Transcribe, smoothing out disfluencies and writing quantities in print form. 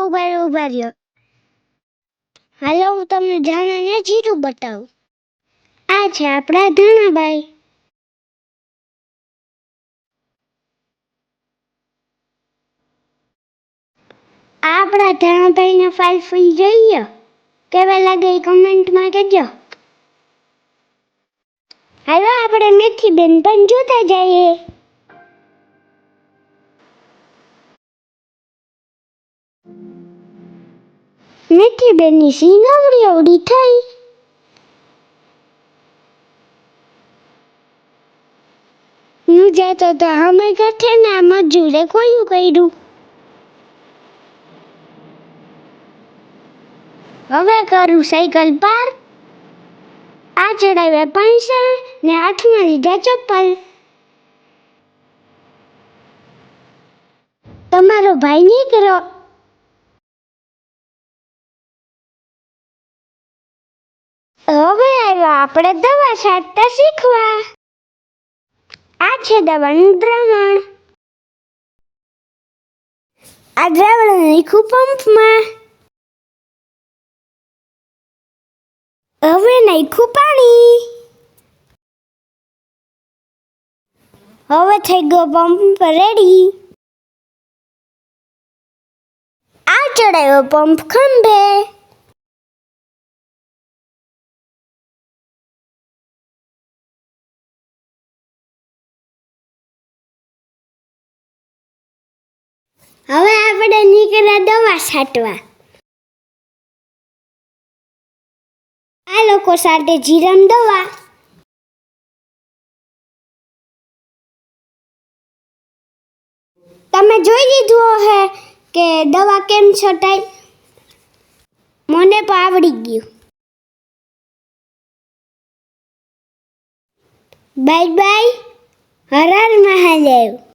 ઉભા રહ્યો. હાલો હું તમને ધાણાને જીરું બતાવું. આ છે આપણા ધાણાભાઈ. આપણા ધાણાભાઈને ફાઇલ ફૂલ જોઈએ. કેવા લાગે એ કમેન્ટમાં કહેજો. હાલો આપણે મેથી બેન પણ જોતા જઈએ. મેથી બેનની સિંગવડી અવડી થઈ. હું જતો તો અમે કથે ને આ મજૂરે કોયું કર્યું. હવે કરું સાયકલ પાર. આ ચડાવ્યા પૈસા ને હાથમાં લીધા ચપ્પલ. તમારો ભાઈ નીકળો. હવે આવ્યો આપણે દવા છાંટતા શીખવા. આ છે દવાનું દ્રાવણ. આ દ્રાવણ નાખ્યું પંપમાં. હવે નાખ્યું પાણી. હવે થઈ ગયો પંપ રેડી. આ ચડાવ્યો પંપ ખંભે. હવે આપણે નીકળ્યા દવા છાંટવા. આ લોકો સાથે જીરામ દવા. તમે જોઈ લીધું હે કે દવા કેમ છટાય. મને પણ આવડી ગયું. Bye bye. હર હર મહાદેવ.